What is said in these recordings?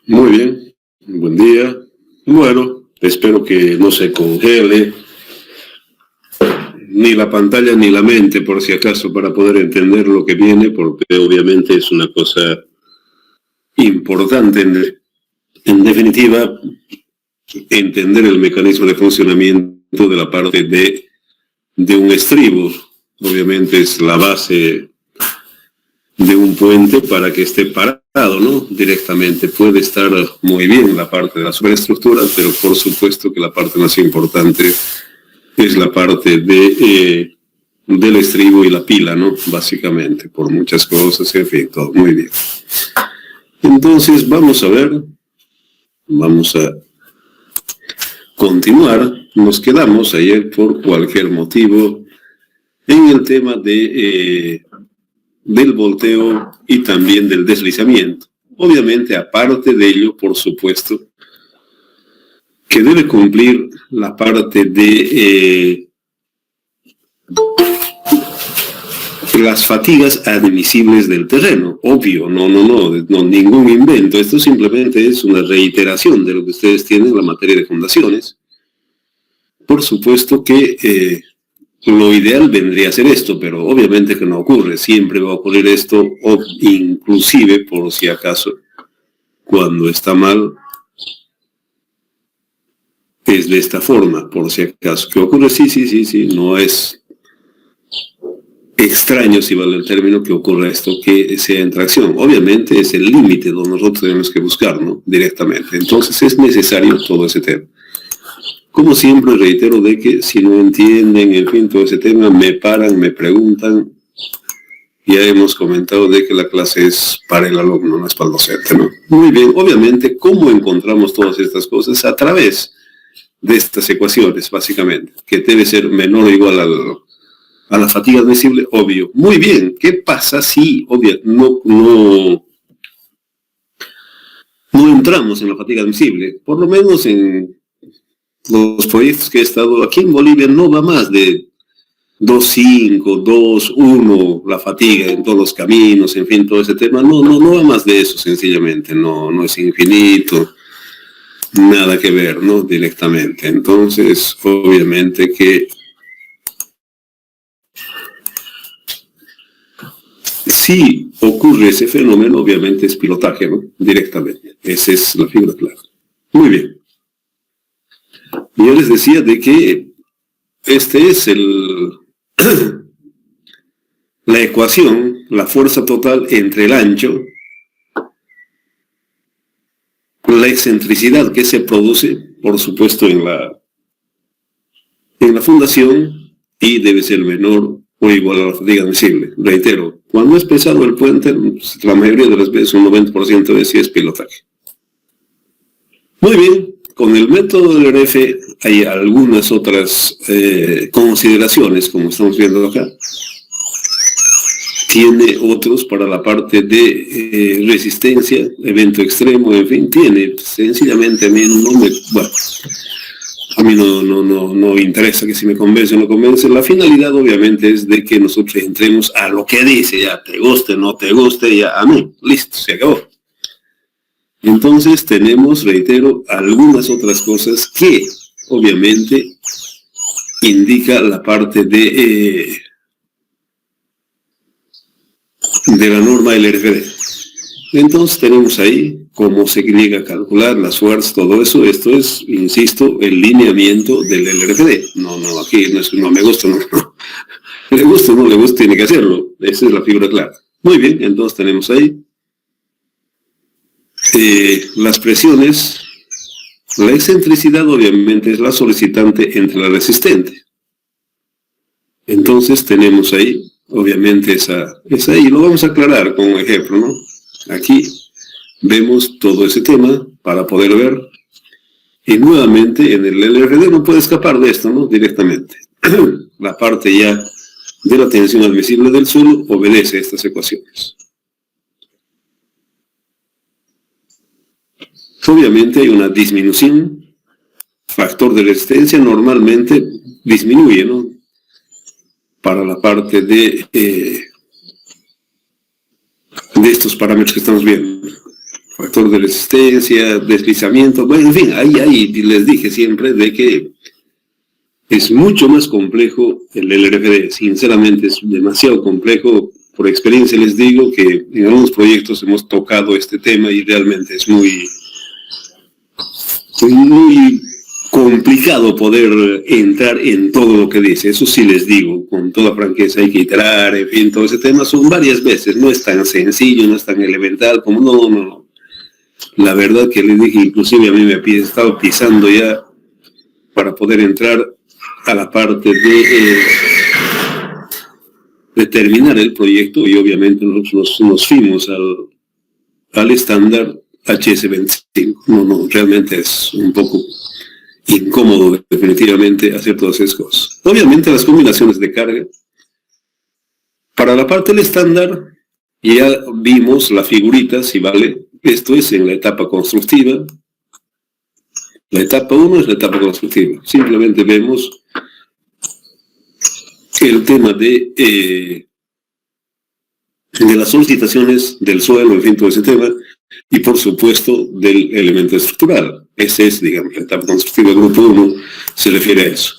Muy bien, buen día. Bueno, espero que no se congele ni la pantalla ni la mente, por si acaso, para poder entender lo que viene, porque obviamente es una cosa importante, en definitiva, entender el mecanismo de funcionamiento de la parte de un estribo. Obviamente es la base de un puente para que esté parado, ¿no? Directamente. Puede estar muy bien la parte de la superestructura, pero por supuesto que la parte más importante es la parte del estribo y la pila, ¿no? Básicamente, por muchas cosas, en fin, todo muy bien. Entonces, vamos a continuar. Nos quedamos ayer por cualquier motivo en el tema del volteo y también del deslizamiento. Obviamente, aparte de ello, por supuesto, que debe cumplir la parte de las fatigas admisibles del terreno. Obvio, no, ningún invento. Esto simplemente es una reiteración de lo que ustedes tienen en la materia de fundaciones. Por supuesto que lo ideal vendría a ser esto, pero obviamente que no ocurre. Siempre va a ocurrir esto, o inclusive, por si acaso, cuando está mal, es de esta forma, por si acaso. ¿Qué ocurre? Sí, no es extraño, si vale el término, que ocurra esto, que sea en tracción. Obviamente es el límite donde nosotros tenemos que buscar, ¿no? Directamente. Entonces es necesario todo ese tema. Como siempre reitero de que si no entienden, en fin, todo ese tema, me paran, me preguntan. Ya hemos comentado de que la clase es para el alumno, no es para el docente, ¿no? Muy bien, obviamente, ¿cómo encontramos todas estas cosas? A través de estas ecuaciones, básicamente, que debe ser menor o igual a la fatiga admisible, obvio. Muy bien, ¿qué pasa si, obvio, no entramos en la fatiga admisible? Por lo menos en los proyectos que he estado aquí en Bolivia no va más de 2.5, 2.1 la fatiga en todos los caminos, en fin, todo ese tema. No va más de eso, sencillamente. No es infinito, nada que ver, ¿no? Directamente. Entonces, obviamente que si ocurre ese fenómeno, obviamente es pilotaje, ¿no? Directamente. Esa es la figura clara. Muy bien. Yo les decía de que este es la ecuación, la fuerza total entre el ancho, la excentricidad que se produce, por supuesto, en la fundación, y debe ser menor o igual a la fatiga admisible. Reitero, cuando es pesado el puente, la mayoría de las veces, un 90% de sí es pilotaje. Muy bien, con el método del RF hay algunas otras consideraciones, como estamos viendo acá. Tiene otros para la parte de resistencia, evento extremo, en fin, tiene. Sencillamente a mí no interesa que si me convence o no convence. La finalidad obviamente es de que nosotros entremos a lo que dice, ya te guste, no te guste, ya amén, listo, se acabó. Entonces tenemos, reitero, algunas otras cosas que obviamente indica la parte de la norma del RFD. Entonces tenemos ahí cómo se llega a calcular las fuerzas, todo eso. Esto es, insisto, el lineamiento del LRFD. Aquí no me gusta, no. Le gusta o no le gusta, tiene que hacerlo. Esa es la figura clara. Muy bien, entonces tenemos ahí las presiones. La excentricidad obviamente es la solicitante entre la resistente. Entonces tenemos ahí, obviamente, esa y lo vamos a aclarar con un ejemplo, ¿no? Aquí vemos todo ese tema para poder ver. Y nuevamente en el LRD no puede escapar de esto, ¿no? Directamente. La parte ya de la tensión admisible del suelo obedece a estas ecuaciones. Obviamente hay una disminución. Factor de resistencia normalmente disminuye, ¿no? Para la parte de de estos parámetros que estamos viendo. Factor de resistencia, deslizamiento, bueno, en fin, ahí les dije siempre de que es mucho más complejo el LRFD, sinceramente es demasiado complejo. Por experiencia les digo que en algunos proyectos hemos tocado este tema y realmente es muy complicado poder entrar en todo lo que dice. Eso sí les digo, con toda franqueza, hay que iterar, en fin, todo ese tema son varias veces, no es tan sencillo, no es tan elemental como no. La verdad que les dije, inclusive a mí me he estado pisando ya para poder entrar a la parte de terminar el proyecto, y obviamente nosotros nos fuimos al estándar HS25. No, realmente es un poco incómodo definitivamente hacer todas esas cosas. Obviamente las combinaciones de carga. Para la parte del estándar ya vimos la figurita, si vale. Esto es en la etapa constructiva. La etapa 1 es la etapa constructiva. Simplemente vemos el tema de las solicitaciones del suelo, en fin, todo ese tema, y por supuesto del elemento estructural. Ese es, digamos, la etapa constructiva del grupo 1, se refiere a eso.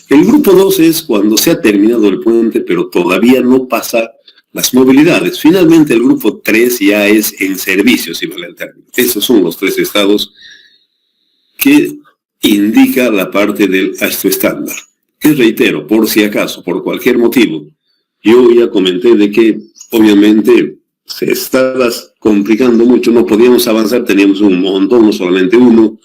El grupo 2 es cuando se ha terminado el puente, pero todavía no pasa las movilidades. Finalmente el grupo 3 ya es en servicio, si vale el término. Esos son los 3 estados que indica la parte del ASTO estándar. Que reitero, por si acaso, por cualquier motivo, yo ya comenté de que obviamente se estaba complicando mucho, no podíamos avanzar, teníamos un montón, no solamente uno,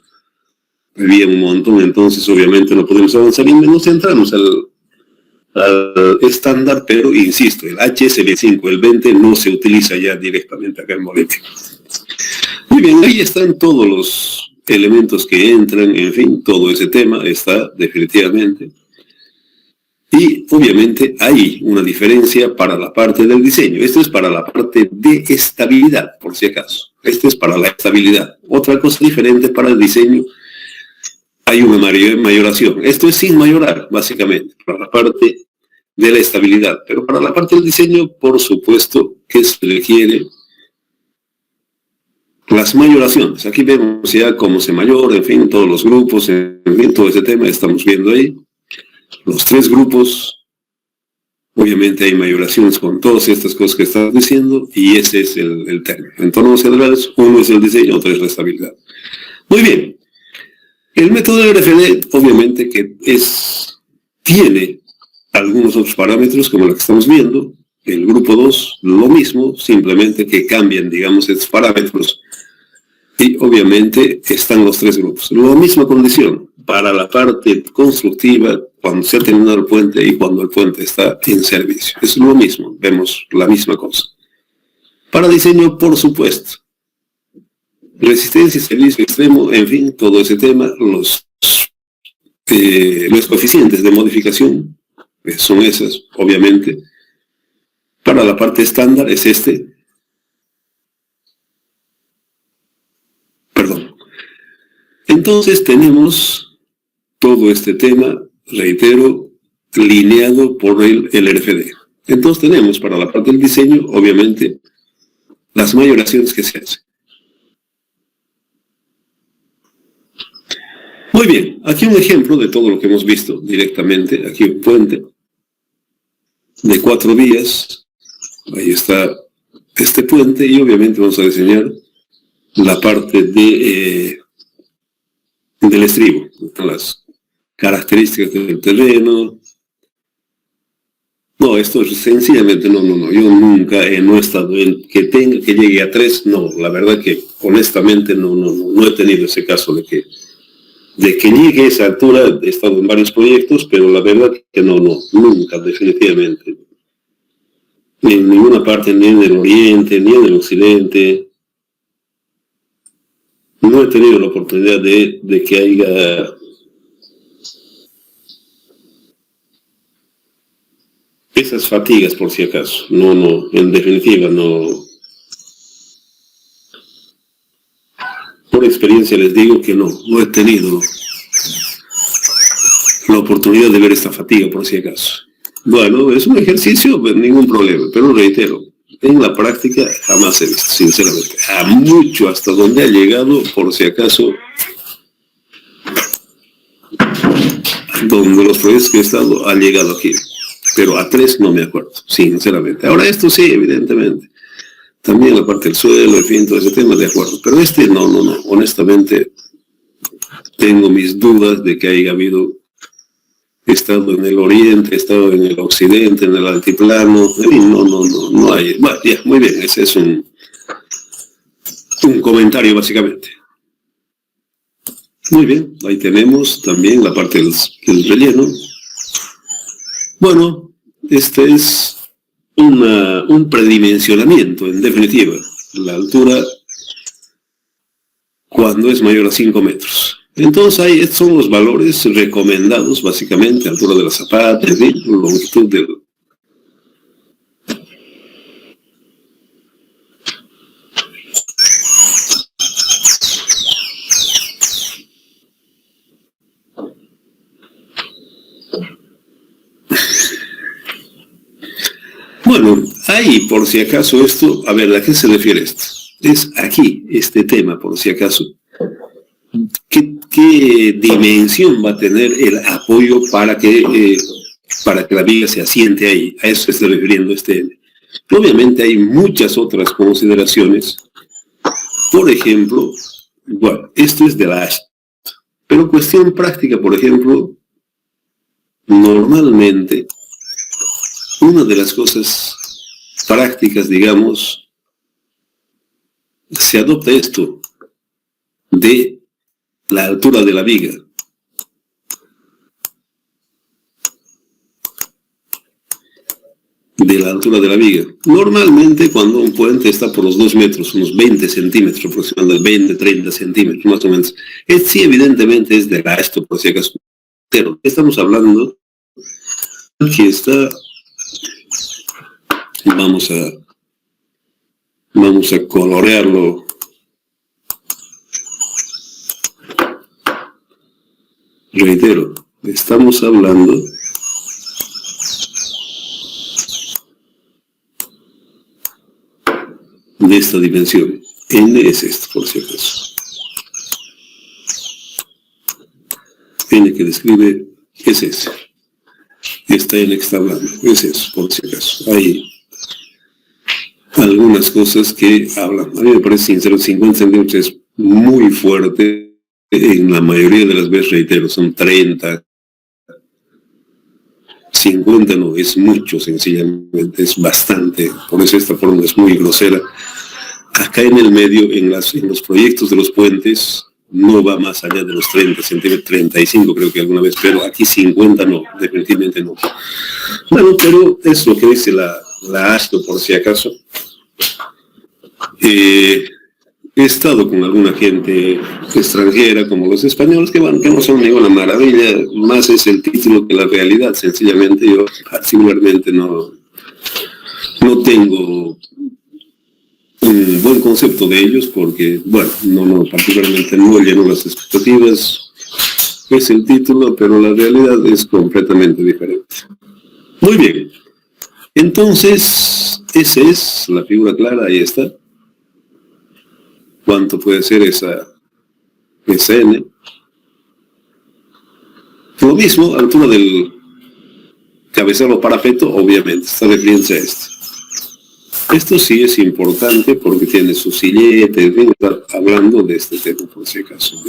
había un montón, entonces obviamente no podíamos avanzar y nos centramos al estándar, pero insisto, el HSB5, el 20, no se utiliza ya directamente acá en Bolivia. Muy bien, ahí están todos los elementos que entran, en fin, todo ese tema está definitivamente. Y obviamente hay una diferencia para la parte del diseño. Esto es para la parte de estabilidad, por si acaso. Esto es para la estabilidad. Otra cosa diferente para el diseño, hay una mayoración. Esto es sin mayorar, básicamente, para la parte de la estabilidad. Pero para la parte del diseño, por supuesto, que se requiere las mayoraciones. Aquí vemos ya cómo se mayora, en fin, todos los grupos, en fin, todo ese tema estamos viendo ahí. Los 3 grupos, obviamente hay mayoraciones con todas estas cosas que estamos diciendo, y ese es el término. En términos generales, uno es el diseño, otro es la estabilidad. Muy bien. El método de RFD, obviamente, que tiene algunos otros parámetros, como lo que estamos viendo. El grupo 2, lo mismo, simplemente que cambian, digamos, estos parámetros. Y obviamente están los 3 grupos. La misma condición para la parte constructiva, cuando se ha terminado el puente y cuando el puente está en servicio. Es lo mismo, vemos la misma cosa. Para diseño, por supuesto. Resistencia, servicio extremo, en fin, todo ese tema, los coeficientes de modificación son esas, obviamente. Para la parte estándar es este. Perdón. Entonces tenemos todo este tema, reitero, lineado por el RFD. Entonces tenemos para la parte del diseño, obviamente, las mayoraciones que se hacen. Muy bien, aquí un ejemplo de todo lo que hemos visto directamente. Aquí un puente de 4 vías. Ahí está este puente y obviamente vamos a diseñar la parte del estribo, las características del terreno. No, esto es sencillamente, no, yo nunca no he estado en que llegue a 3, no, la verdad que honestamente no he tenido ese caso de que llegue a esa altura. He estado en varios proyectos, pero la verdad que nunca, definitivamente. Ni en ninguna parte, ni en el oriente, ni en el occidente. No he tenido la oportunidad de que haya esas fatigas, por si acaso. No, en definitiva, no. Por experiencia les digo que no he tenido la oportunidad de ver esta fatiga, por si acaso. Bueno, es un ejercicio, ningún problema, pero reitero, en la práctica jamás he visto, sinceramente. A mucho, hasta donde ha llegado, por si acaso, donde los proyectos que he estado ha llegado aquí. Pero a 3 no me acuerdo, sinceramente. Ahora esto sí, evidentemente. También la parte del suelo, en fin, todo ese tema, de acuerdo. Pero no. Honestamente, tengo mis dudas de que haya habido estado en el oriente, estado en el occidente, en el altiplano. No hay. Bueno, ya, muy bien, ese es un comentario básicamente. Muy bien, ahí tenemos también la parte del relleno. Bueno, este es un predimensionamiento, en definitiva, la altura cuando es mayor a 5 metros. Entonces ahí son los valores recomendados, básicamente, altura de la zapata, longitud del... Bueno, ahí, por si acaso esto, a ver, ¿a qué se refiere esto? Es aquí, este tema, por si acaso. ¿Qué dimensión va a tener el apoyo para que la viga se asiente ahí? A eso se está refiriendo este. Obviamente hay muchas otras consideraciones. Por ejemplo, bueno, esto es de la ASH. Pero cuestión práctica, por ejemplo, normalmente, una de las cosas prácticas, digamos, se adopta esto de la altura de la viga. De la altura de la viga. Normalmente cuando un puente está por los 2 metros, unos 20 centímetros aproximadamente, 20, 30 centímetros más o menos. Sí, evidentemente es de gasto, por si acaso. Pero estamos hablando que está... Vamos a colorearlo. Reitero, estamos hablando de esta dimensión. N es esto, por si acaso. N que describe es ese. Esta N que está hablando es eso, por si acaso. Hay algunas cosas que hablan. A mí me parece sincero, 50 centímetros es muy fuerte. En la mayoría de las veces, reitero, son 30. 50 no, es mucho, sencillamente, es bastante. Por eso esta forma es muy grosera. Acá en el medio, en los proyectos de los puentes, no va más allá de los 30 centímetros, 35 creo que alguna vez, pero aquí 50 no, definitivamente no. Bueno, pero es lo que dice la ASCO, por si acaso. He estado con alguna gente extranjera, como los españoles, que no son ninguna maravilla, más es el título que la realidad. Sencillamente yo particularmente no tengo un buen concepto de ellos, porque, bueno, particularmente no lleno las expectativas. Es el título, pero la realidad es completamente diferente. Muy bien. Entonces, esa es la figura clara, ahí está. ¿Cuánto puede ser esa N? Lo mismo, altura del cabezal o parapeto, obviamente, está refiriéndose a esto. Esto sí es importante porque tiene su sillete, está hablando de este tema, por si acaso.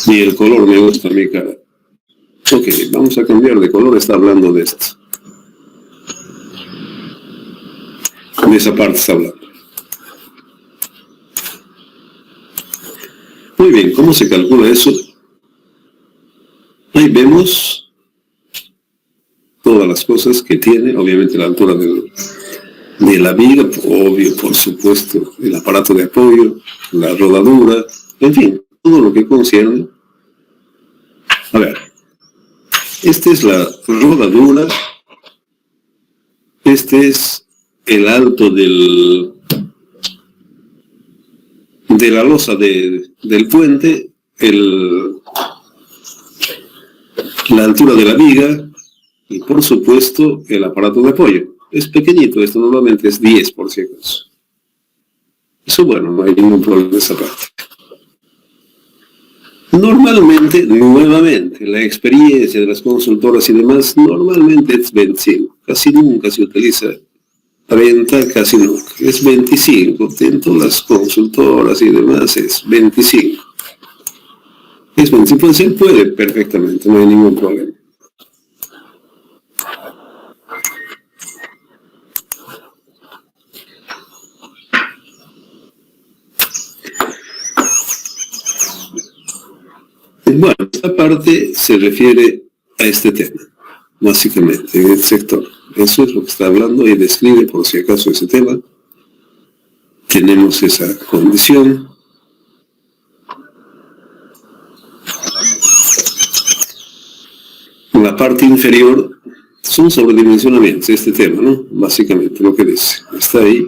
Y el color me gusta a mi cara. Ok, vamos a cambiar de color, está hablando de esto. De esa parte está hablando. Muy bien, ¿cómo se calcula eso? Ahí vemos todas las cosas que tiene, obviamente la altura de la viga, obvio, por supuesto, el aparato de apoyo, la rodadura, en fin, todo lo que concierne. A ver, esta es la rodadura, este es el alto de la losa del puente, la altura de la viga y por supuesto el aparato de apoyo. Es pequeñito, esto normalmente es 10 por si acaso. Eso bueno, no hay ningún problema de esa parte. Normalmente, nuevamente, la experiencia de las consultoras y demás, normalmente es 25. Casi nunca se utiliza 30, casi nunca. Es 25. Dentro de las consultoras y demás es 25. Es 25, se puede perfectamente, no hay ningún problema. Bueno, esta parte se refiere a este tema, básicamente, en el sector. Eso es lo que está hablando y describe, por si acaso, ese tema. Tenemos esa condición. La parte inferior son sobredimensionamientos, este tema, ¿no? Básicamente lo que dice. Está ahí.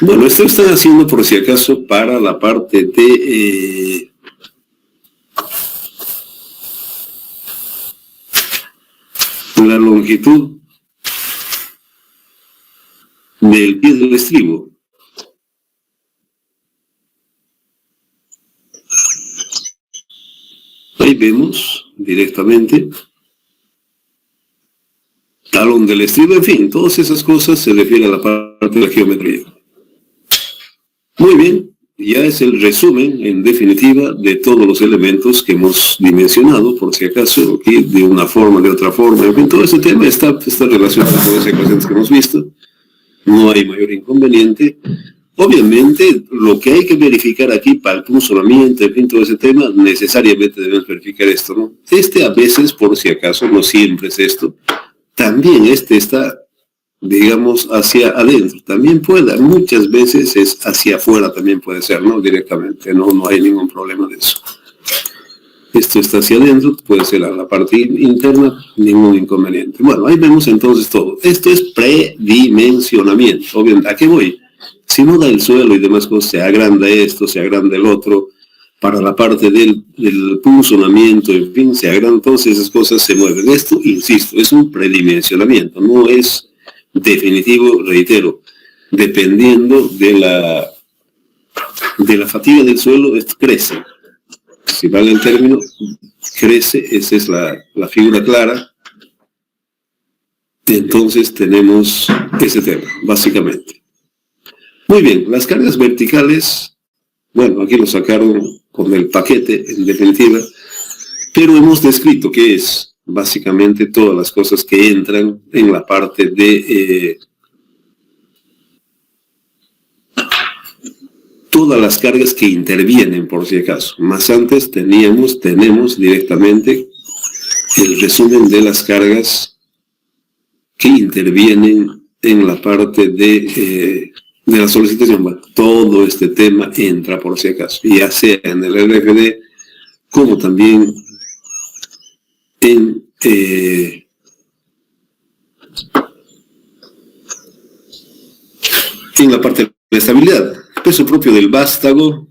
Bueno, esto están haciendo por si acaso para la parte de la longitud del pie del estribo. Ahí vemos directamente talón del estribo, en fin, todas esas cosas se refieren a la parte de la geometría. Muy bien, ya es el resumen, en definitiva, de todos los elementos que hemos dimensionado, por si acaso, aquí, de una forma, de otra forma, en fin, todo ese tema está relacionado con las ecuaciones que hemos visto, no hay mayor inconveniente. Obviamente, lo que hay que verificar aquí para el funcionamiento, en fin, todo ese tema, necesariamente debemos verificar esto, ¿no? A veces, por si acaso, no siempre es esto, también está, digamos, hacia adentro, también puede, muchas veces es hacia afuera, también puede ser, ¿no? Directamente, no hay ningún problema de eso. Esto está hacia adentro, puede ser a la parte interna, ningún inconveniente. Bueno, ahí vemos entonces todo. Esto es predimensionamiento. Obviamente, ¿a qué voy? Si no da el suelo y demás cosas, se agranda esto, se agranda el otro, para la parte del funcionamiento, en fin, se agranda, entonces esas cosas se mueven. Esto, insisto, es un predimensionamiento, no es definitivo, reitero, dependiendo de la fatiga del suelo, esto crece. Si vale el término, crece, esa es la figura clara. Entonces tenemos ese tema, básicamente. Muy bien, las cargas verticales, bueno, aquí lo sacaron con el paquete, en definitiva, pero hemos descrito que es básicamente todas las cosas que entran en la parte de todas las cargas que intervienen, por si acaso. Más antes tenemos directamente el resumen de las cargas que intervienen en la parte de la solicitación. Bueno, todo este tema entra, por si acaso, ya sea en el RFD como también en la parte de estabilidad. Peso propio del vástago,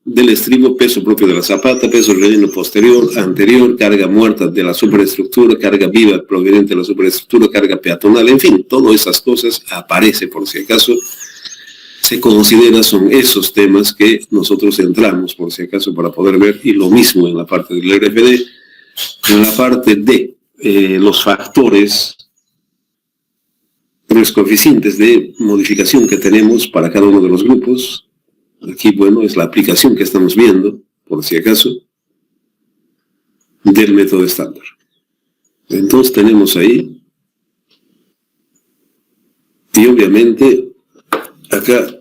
del estribo, peso propio de la zapata, peso relleno posterior, anterior, carga muerta de la superestructura, carga viva proveniente de la superestructura, carga peatonal, en fin, todas esas cosas aparece por si acaso. Se considera, son esos temas que nosotros entramos por si acaso para poder ver, y lo mismo en la parte del RFD, en la parte de los factores, los coeficientes de modificación que tenemos para cada uno de los grupos. Aquí, bueno, es la aplicación que estamos viendo, por si acaso, del método estándar. Entonces tenemos ahí, y obviamente, acá,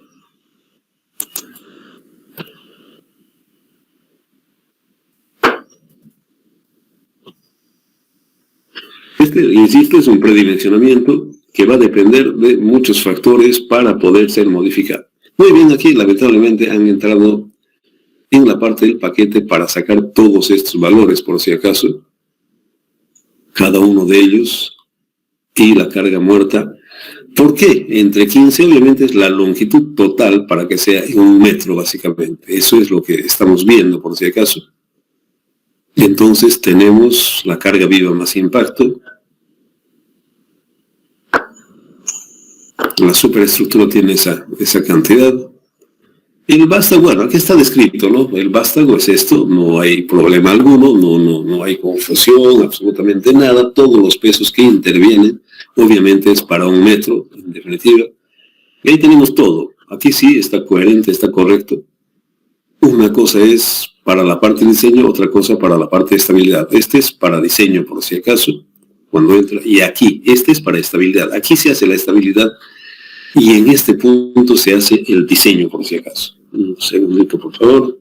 insisto, es un predimensionamiento que va a depender de muchos factores para poder ser modificado. Muy bien, aquí lamentablemente han entrado en la parte del paquete para sacar todos estos valores, por si acaso, cada uno de ellos, y la carga muerta ¿Por qué? Entre 15 obviamente es la longitud total para que sea en 1 metro básicamente. Eso es lo que estamos viendo por si acaso. Entonces tenemos la carga viva más impacto. La superestructura tiene esa cantidad. El vástago, bueno, aquí está descrito, ¿no? El vástago es esto, no hay problema alguno, no hay confusión, absolutamente nada. Todos los pesos que intervienen, obviamente es para 1 metro, en definitiva. Y ahí tenemos todo. Aquí sí está coherente, está correcto. Una cosa es para la parte de diseño, otra cosa para la parte de estabilidad. Este es para diseño, por si acaso, cuando entra. Y aquí, este es para estabilidad. Aquí se hace la estabilidad y en este punto se hace el diseño, por si acaso. Un segundito, por favor.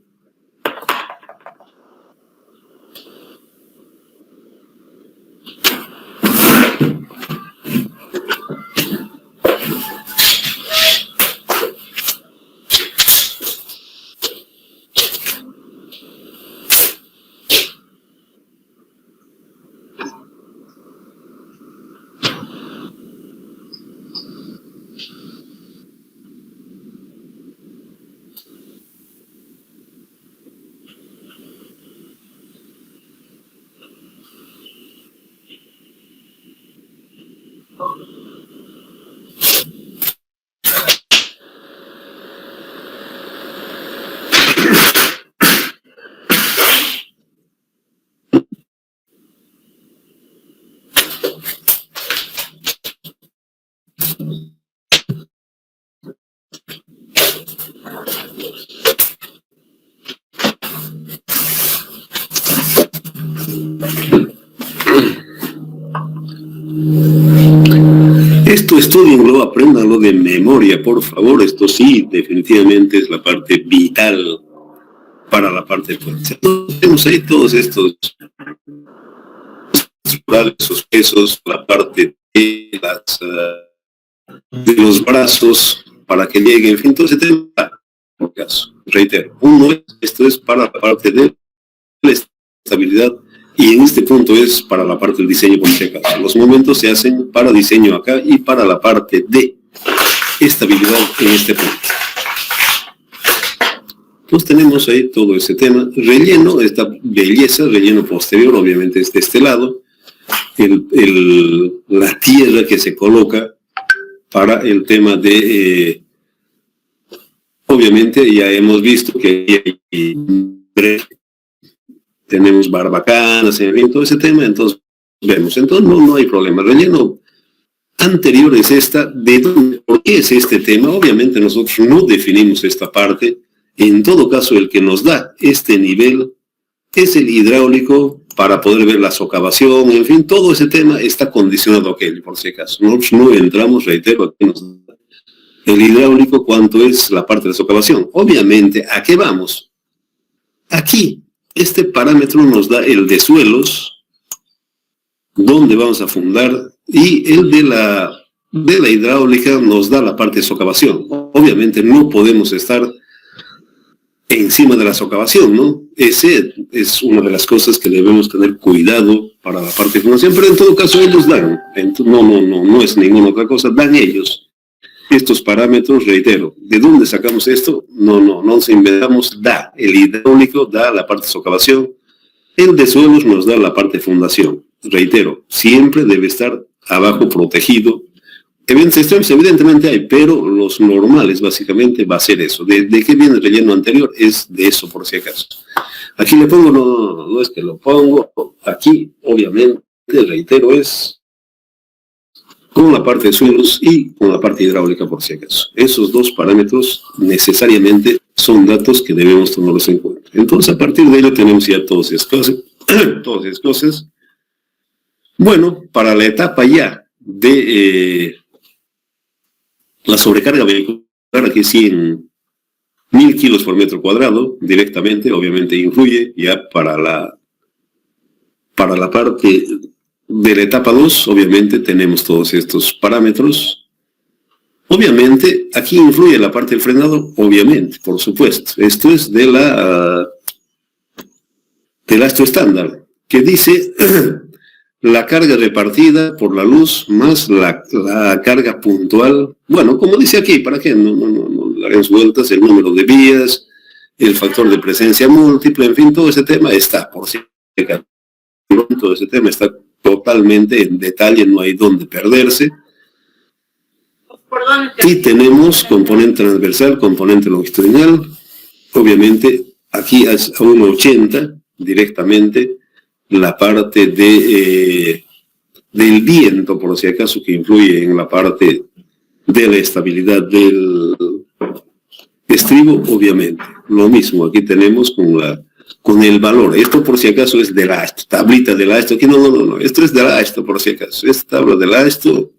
Esto estudienlo, apréndanlo de memoria, por favor. Esto sí, definitivamente es la parte vital para la parte de fuerza. Entonces, tenemos ahí todos estos estructurales, esos pesos, la parte de, de los brazos, para que lleguen, en fin, todo ese tema, por caso. Reitero, esto es para la parte de la estabilidad, y en este punto es para la parte del diseño, por si acaso. Los momentos se hacen para diseño acá y para la parte de estabilidad en este punto. Entonces tenemos ahí todo ese tema. Relleno, esta belleza, relleno posterior, obviamente es de este lado. La tierra que se coloca para el tema de... obviamente ya hemos visto que tenemos barbacanas, en fin, todo ese tema, entonces vemos. Entonces no hay problema. Relleno anterior es esta. ¿Por qué es este tema? Obviamente nosotros no definimos esta parte. En todo caso, el que nos da este nivel es el hidráulico para poder ver la socavación, en fin, todo ese tema está condicionado a aquello, por si acaso. Nosotros no entramos, reitero, aquí nos da el hidráulico cuánto es la parte de socavación. Obviamente, ¿a qué vamos? Aquí, este parámetro nos da el de suelos, donde vamos a fundar, y el de la hidráulica nos da la parte de socavación. Obviamente no podemos estar encima de la socavación, ¿no? Ese es una de las cosas que debemos tener cuidado para la parte de fundación, pero en todo caso ellos dan, no es ninguna otra cosa, dan ellos estos parámetros, reitero. ¿De dónde sacamos esto? No nos inventamos, da el hidráulico, da la parte de socavación, el de suelos nos da la parte de fundación. Reitero, siempre debe estar abajo protegido. Eventos extremos evidentemente hay, pero los normales básicamente va a ser eso. ¿De qué viene el relleno anterior? Es de eso, por si acaso. Aquí le pongo, no es que lo pongo, aquí obviamente, reitero, es con la parte de suelos y con la parte hidráulica, por si acaso. Esos dos parámetros necesariamente son datos que debemos tomarlos en cuenta. Entonces, a partir de ello tenemos ya todas esas cosas. Bueno, para la etapa ya de... la sobrecarga vehicular, aquí sí en 1000 kilos por metro cuadrado, directamente, obviamente influye ya para la parte de la etapa 2, obviamente tenemos todos estos parámetros. Obviamente, aquí influye la parte del frenado, obviamente, por supuesto. Esto es del astro estándar, que dice la carga repartida por la luz más la carga puntual. Bueno, como dice aquí, para que no le haremos vueltas, el número de vías, el factor de presencia múltiple, en fin, todo ese tema está, por si acaso. Todo ese tema está totalmente en detalle, no hay donde perderse. Y tenemos componente transversal, componente longitudinal. Obviamente, aquí es a 1,80 directamente la parte del viento, por si acaso, que influye en la parte de la estabilidad del estribo, obviamente. Lo mismo, aquí tenemos con el valor. Esto, por si acaso, es de la tablita de la esto. Aquí no. Esto es de la esto, por si acaso. Esta tabla de la esto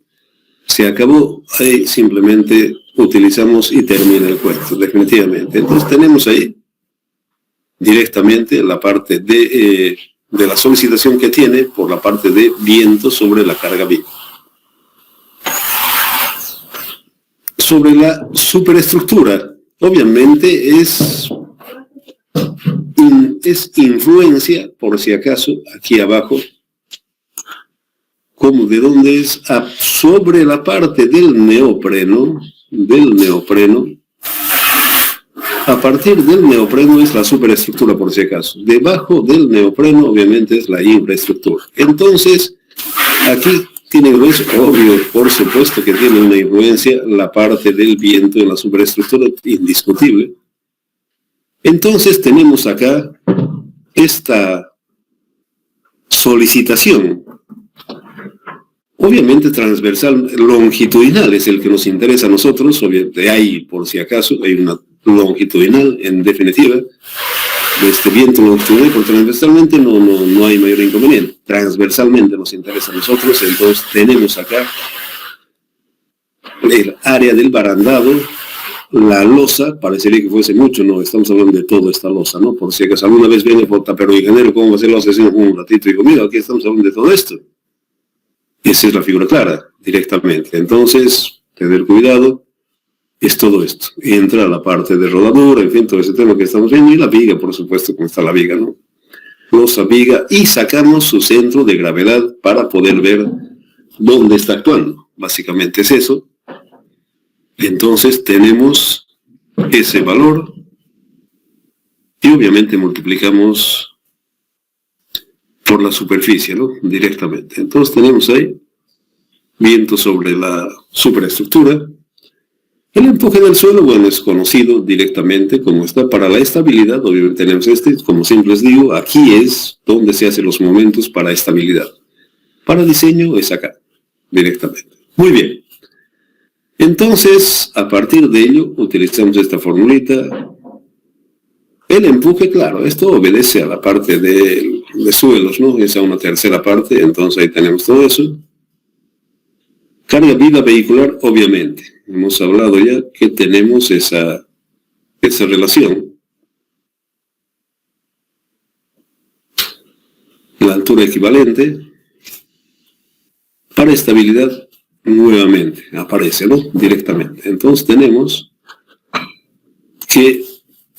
se acabó. Ahí simplemente utilizamos y termina el cuento, definitivamente. Entonces tenemos ahí directamente la parte de la solicitación que tiene por la parte de viento sobre la carga viva. Sobre la superestructura, obviamente es influencia, por si acaso, aquí abajo, como de dónde es sobre la parte del neopreno, a partir del neopreno es la superestructura, por si acaso. Debajo del neopreno, obviamente, es la infraestructura. Entonces, aquí tiene influencia, obvio, por supuesto que tiene una influencia la parte del viento en la superestructura, indiscutible. Entonces, tenemos acá esta solicitación. Obviamente transversal, longitudinal es el que nos interesa a nosotros, obviamente hay, por si acaso, hay una longitudinal, en definitiva, de este viento longitudinal, porque transversalmente no hay mayor inconveniente. Transversalmente nos interesa a nosotros, entonces tenemos acá el área del barandado, la losa, parecería que fuese mucho, no, estamos hablando de toda esta losa, ¿no? Por si acaso alguna vez viene por pero ingeniero, ¿cómo va a ser la losa? Un ratito, y digo, mira, aquí estamos hablando de todo esto. Esa es la figura clara, directamente. Entonces, tener cuidado, es todo esto. Entra la parte de rodadura, en fin, todo ese tema que estamos viendo, y la viga, por supuesto, como está la viga, ¿no? Losa, viga, y sacamos su centro de gravedad para poder ver dónde está actuando. Básicamente es eso. Entonces, tenemos ese valor, y obviamente multiplicamos por la superficie, ¿no? Directamente. Entonces tenemos ahí viento sobre la superestructura. El empuje del suelo, bueno, es conocido directamente como está. Para la estabilidad, obviamente tenemos como siempre les digo, aquí es donde se hacen los momentos para estabilidad. Para diseño es acá, directamente. Muy bien. Entonces, a partir de ello, utilizamos esta formulita. El empuje, claro, esto obedece a la parte de suelos, ¿no? Es a una tercera parte, entonces ahí tenemos todo eso. Carga viva vehicular, obviamente. Hemos hablado ya que tenemos esa relación. La altura equivalente. Para estabilidad, nuevamente, aparece, ¿no? Directamente. Entonces tenemos que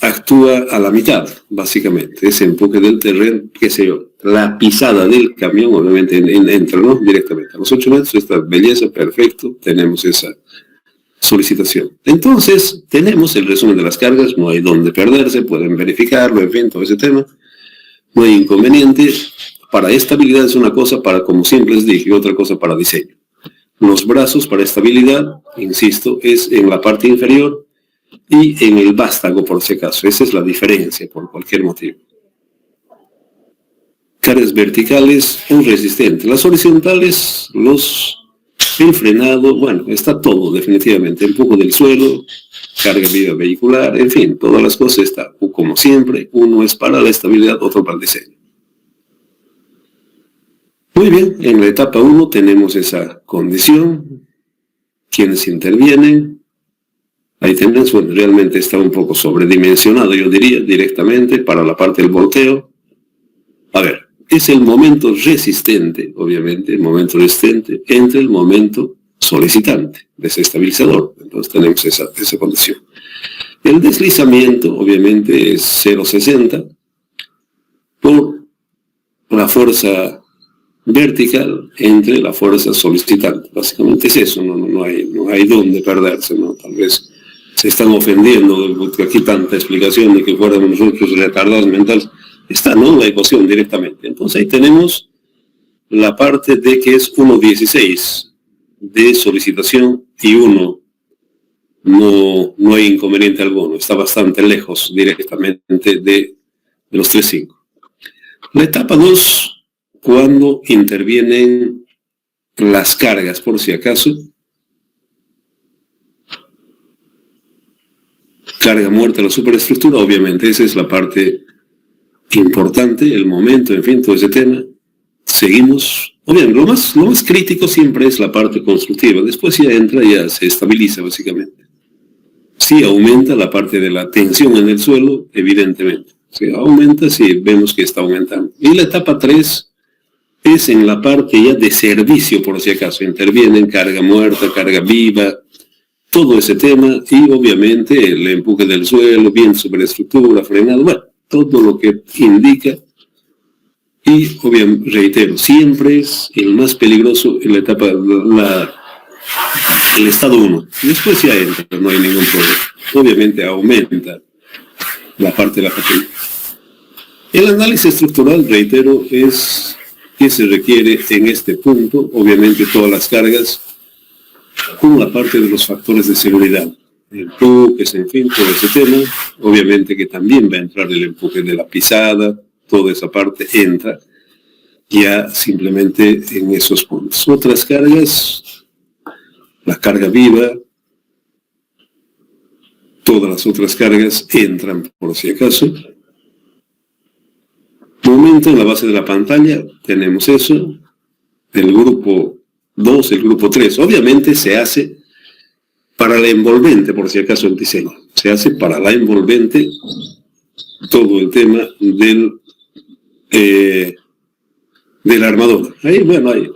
actúa a la mitad, básicamente. Ese empuje del terreno, qué sé yo, la pisada del camión, obviamente, entra, ¿no? Directamente. A los 8 metros, esta belleza, perfecto, tenemos esa solicitación. Entonces, tenemos el resumen de las cargas, no hay donde perderse, pueden verificarlo, en fin, todo ese tema. No hay inconveniente. Para estabilidad es una cosa, como siempre les dije, otra cosa para diseño. Los brazos para estabilidad, insisto, es en la parte inferior, y en el vástago, por si acaso. Esa es la diferencia, por cualquier motivo. Cargas verticales, un resistente. Las horizontales, el frenado, bueno, está todo, definitivamente. Empujo del suelo, carga viva vehicular, en fin, todas las cosas están. Como siempre, uno es para la estabilidad, otro para el diseño. Muy bien, en la etapa 1 tenemos esa condición. ¿Quiénes intervienen? Ahí tenemos, bueno, realmente está un poco sobredimensionado, yo diría, directamente para la parte del volteo. A ver, es el momento resistente, obviamente, el momento resistente entre el momento solicitante, desestabilizador. Entonces tenemos esa condición. El deslizamiento, obviamente, es 0,60 por la fuerza vertical entre la fuerza solicitante. Básicamente es eso, no hay dónde perderse, ¿no? Tal vez se están ofendiendo porque aquí tanta explicación de que fuéramos nosotros retardados mentales. Está, ¿no? La ecuación directamente. Entonces ahí tenemos la parte de que es 1.16 de solicitación y 1 no hay inconveniente alguno. Está bastante lejos directamente de los 3.5. La etapa 2, cuando intervienen las cargas, por si acaso. Carga muerta a la superestructura, obviamente, esa es la parte importante, el momento, en fin, todo ese tema. Seguimos. Obviamente, lo más crítico siempre es la parte constructiva. Después ya entra, ya se estabiliza, básicamente. Sí aumenta la parte de la tensión en el suelo, evidentemente. Si aumenta, sí, vemos que está aumentando. Y la etapa 3 es en la parte ya de servicio, por si acaso. Intervienen carga muerta, carga viva, todo ese tema, y obviamente el empuje del suelo, bien superestructura, frenado, bueno, todo lo que indica. Y obviamente, reitero, siempre es el más peligroso en la etapa, el estado 1. Después ya entra, no hay ningún problema. Obviamente aumenta la parte de la fatiga. El análisis estructural, reitero, es que se requiere en este punto, obviamente todas las cargas, con la parte de los factores de seguridad, empujes, en fin, todo ese tema. Obviamente que también va a entrar el empuje de la pisada, toda esa parte entra ya simplemente en esos puntos. Otras cargas, la carga viva, todas las otras cargas entran por si acaso. Momento en la base de la pantalla, tenemos eso, el grupo 2, el grupo 3, obviamente se hace para la envolvente, por si acaso el diseño, se hace para la envolvente todo el tema de la armadura. Ahí, bueno, ahí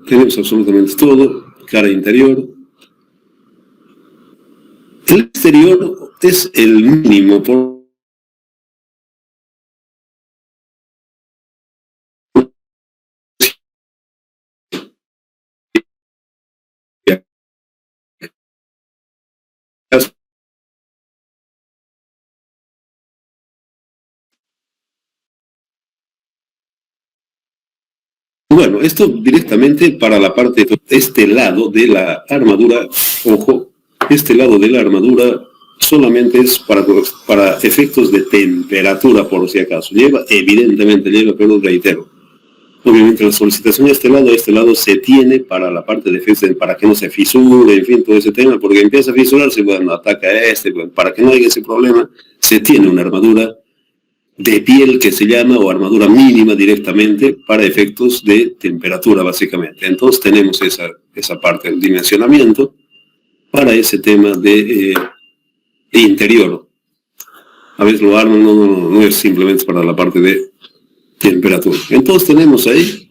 tenemos absolutamente todo, cara interior. El exterior es el mínimo por bueno, esto directamente para la parte de este lado de la armadura, ojo, este lado de la armadura solamente es para efectos de temperatura, por si acaso. Evidentemente lleva, pero reitero, obviamente la solicitación de este lado se tiene para la parte de defensa, para que no se fisure, en fin, todo ese tema, porque empieza a fisurarse, bueno, ataca bueno, para que no haya ese problema, se tiene una armadura de piel que se llama, o armadura mínima directamente, para efectos de temperatura, básicamente. Entonces tenemos esa parte del dimensionamiento para ese tema de interior. A veces lo arman, no es simplemente para la parte de temperatura. Entonces tenemos ahí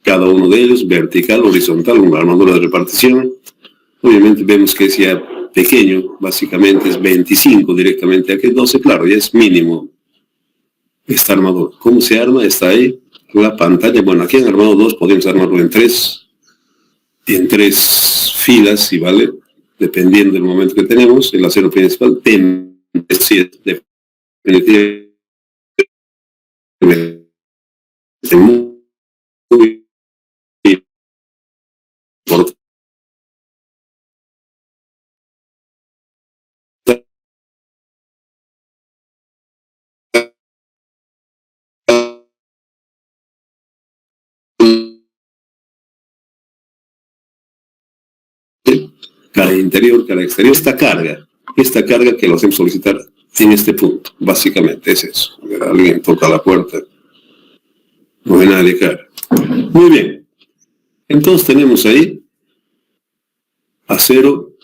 cada uno de ellos, vertical, horizontal, una armadura de repartición. Obviamente vemos que es ya pequeño, básicamente es 25 directamente, aquí 12, claro, ya es mínimo esta armadura. ¿Cómo se arma? Está ahí la pantalla. Bueno, aquí en armado 2 podemos armarlo en tres filas, si vale, dependiendo del momento que tenemos. El acero principal, definitivamente muy importante. Cara interior, cara exterior, esta carga que lo hacemos solicitar en este punto, básicamente es eso. Alguien toca la puerta, no hay nadie cara. Muy bien, entonces tenemos ahí acero,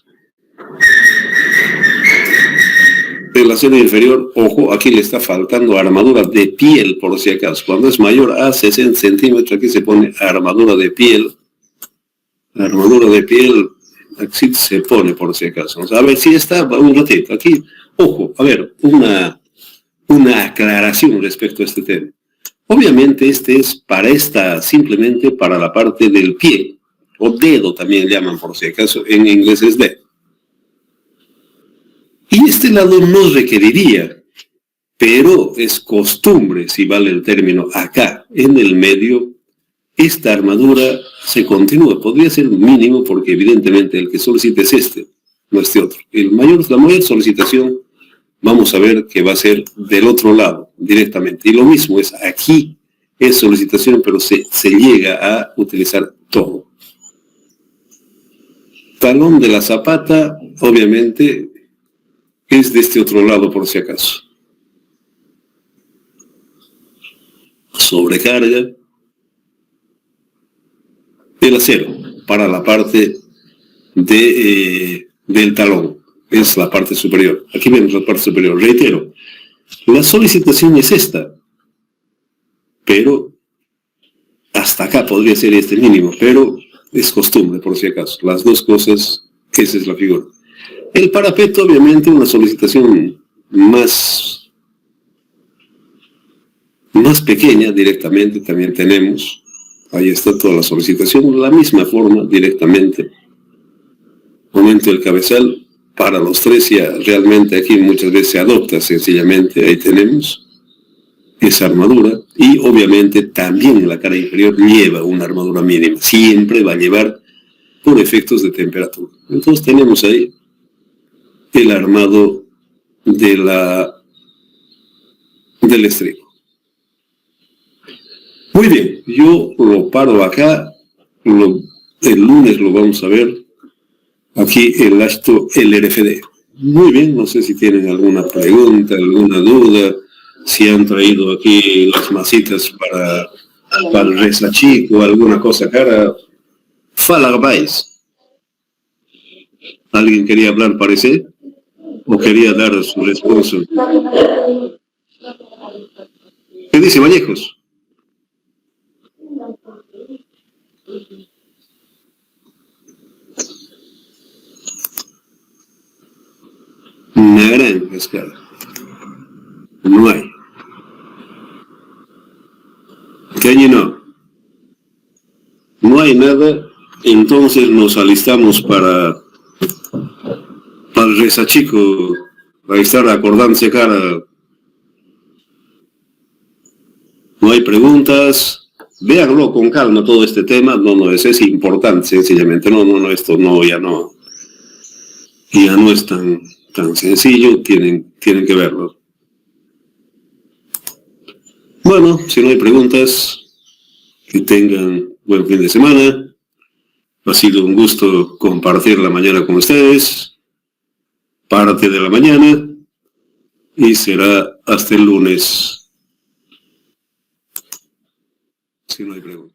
el acero inferior, ojo, aquí le está faltando armadura de piel, por si acaso. Cuando es mayor a 60 centímetros, aquí se pone armadura de piel. La armadura de piel, aquí se pone, por si acaso. O sea, a ver si está, un ratito, aquí, ojo, a ver, una aclaración respecto a este tema. Obviamente este es simplemente para la parte del pie, o dedo también llaman por si acaso, en inglés es dedo. Y este lado no requeriría, pero es costumbre, si vale el término, acá, en el medio, esta armadura se continúa. Podría ser mínimo porque evidentemente el que solicita es este, no este otro. La mayor solicitación, vamos a ver que va a ser del otro lado, directamente. Y lo mismo es aquí, es solicitación, pero se llega a utilizar todo. Talón de la zapata, obviamente, es de este otro lado por si acaso. Sobrecarga del acero para la parte del talón, es la parte superior. Aquí vemos la parte superior. Reitero, la solicitación es esta, pero hasta acá podría ser este mínimo, pero es costumbre por si acaso. Las dos cosas, esa es la figura. El parapeto, obviamente, una solicitación más pequeña directamente también tenemos. Ahí está toda la solicitación, la misma forma directamente. Aumento del cabezal para los tres, ya realmente aquí muchas veces se adopta sencillamente, ahí tenemos esa armadura, y obviamente también la cara inferior lleva una armadura mínima, siempre va a llevar por efectos de temperatura. Entonces tenemos ahí el armado del estribo. Muy bien, yo lo paro acá, el lunes lo vamos a ver, aquí el RFD. Muy bien, no sé si tienen alguna pregunta, alguna duda, si han traído aquí las masitas para el reza chico, alguna cosa cara. Fala vais. ¿Alguien quería hablar, parece? ¿O quería dar su respuesta? ¿Qué dice Vallejos? Naranja, escala. No hay. Caño no. No hay nada, entonces nos alistamos para el reza chico, para estar acordándose cara. No hay preguntas, véanlo con calma todo este tema, no, es importante sencillamente, esto ya no es tan sencillo, tienen que verlo. Bueno, si no hay preguntas, que tengan buen fin de semana. Ha sido un gusto compartir la mañana con ustedes, parte de la mañana, y será hasta el lunes, si no hay preguntas.